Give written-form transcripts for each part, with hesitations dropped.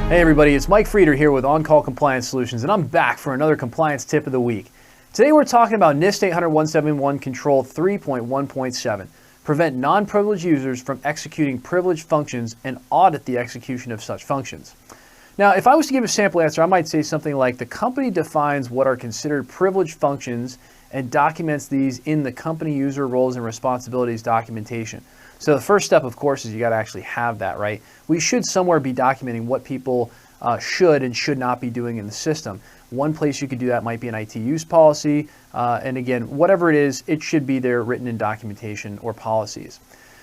Hey everybody, it's Mike Frieder here with On-Call Compliance Solutions, and I'm back for another compliance tip of the week. Today we're talking about NIST 800-171 Control 3.1.7, prevent non-privileged users from executing privileged functions and audit the execution of such functions. Now, if I was to give a sample answer, I might say something like the company defines what are considered privileged functions and documents these in the company user roles and responsibilities documentation. So the first step, of course, is you got to actually have that, right? We should somewhere be documenting what people should and should not be doing in the system. One place you could do that might be an IT use policy. And again, whatever it is, it should be there written in documentation or policies.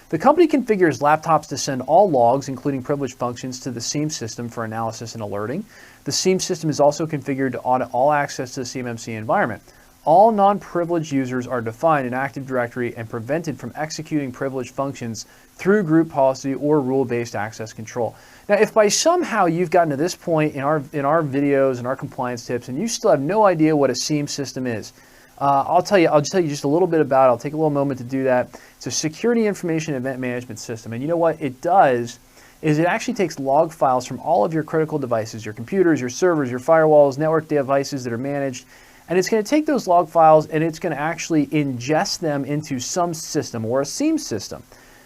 The company configures laptops to send all logs, including privileged functions, to the SIEM system for analysis and alerting. The SIEM system is also configured to audit all access to the CMMC environment. All non-privileged users are defined in Active Directory and prevented from executing privileged functions through group policy or rule-based access control. Now, if by somehow you've gotten to this point in our videos and our compliance tips and you still have no idea what a SIEM system is, I'll tell you just a little bit about it. I'll take a little moment to do that. It's a security information event management system. And you know what it does is it actually takes log files from all of your critical devices, your computers, your servers, your firewalls, network devices that are managed. And it's going to take those log files and it's going to actually ingest them into some system or a SIEM system.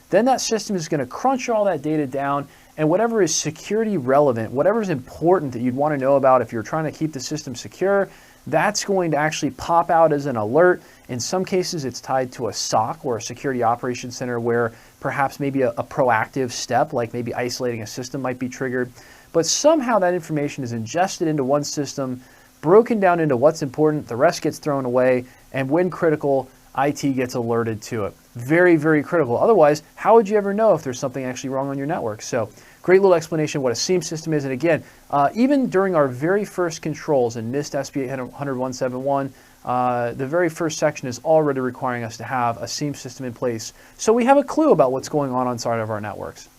Then that system is going to crunch all that data down, and whatever is security relevant, whatever is important that you'd want to know about if you're trying to keep the system secure, that's going to actually pop out as an alert. In some cases, it's tied to a SOC or a security operations center where perhaps maybe a proactive step, like maybe isolating a system, might be triggered. But somehow that information is ingested into one system, broken down into what's important, the rest gets thrown away, and when critical, IT gets alerted to it. Very, very critical. Otherwise, how would you ever know if there's something actually wrong on your network? So, great little explanation of what a SIEM system is. And again, even during our very first controls in NIST SP 800-171, the very first section is already requiring us to have a SIEM system in place, so we have a clue about what's going on inside of our networks.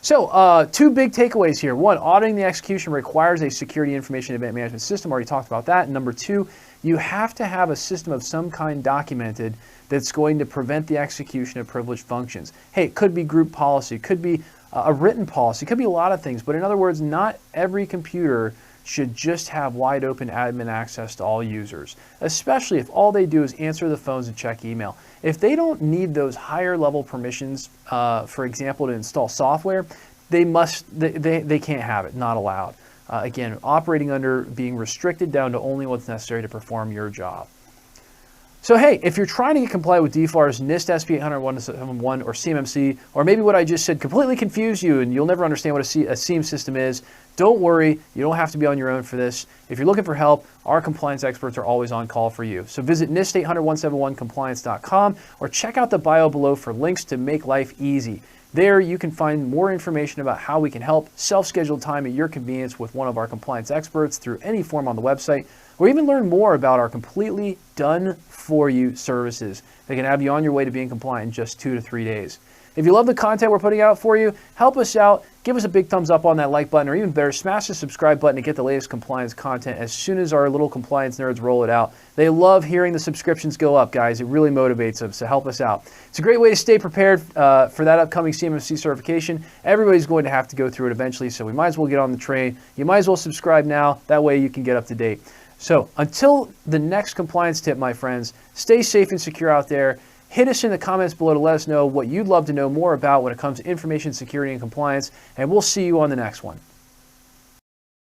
So, two big takeaways here. One, auditing the execution requires a security information event management system. Already talked about that. And number two, you have to have a system of some kind documented that's going to prevent the execution of privileged functions. Hey, it could be group policy, it could be a written policy, it could be a lot of things. But in other words, not every computer should just have wide open admin access to all users, especially if all they do is answer the phones and check email. If they don't need those higher level permissions, for example, to install software, they can't have it, not allowed. Again, operating under being restricted down to only what's necessary to perform your job. So hey, if you're trying to get compliant with DFARS, NIST SP 800-171 or CMMC, or maybe what I just said completely confused you and you'll never understand what a SIEM system is, don't worry, you don't have to be on your own for this. If you're looking for help, our compliance experts are always on call for you. So visit NIST 800-171compliance.com or check out the bio below for links to make life easy. There you can find more information about how we can help, self-scheduled time at your convenience with one of our compliance experts through any form on the website, or even learn more about our completely done-for-you services that can have you on your way to being compliant in just 2 to 3 days. If you love the content we're putting out for you, help us out, give us a big thumbs up on that like button, or even better, smash the subscribe button to get the latest compliance content as soon as our little compliance nerds roll it out. They love hearing the subscriptions go up, guys. It really motivates them, so help us out. It's a great way to stay prepared for that upcoming CMMC certification. Everybody's going to have to go through it eventually, so we might as well get on the train. You might as well subscribe now. That way you can get up to date. So until the next compliance tip, my friends, stay safe and secure out there. Hit us in the comments below to let us know what you'd love to know more about when it comes to information security and compliance, and we'll see you on the next one.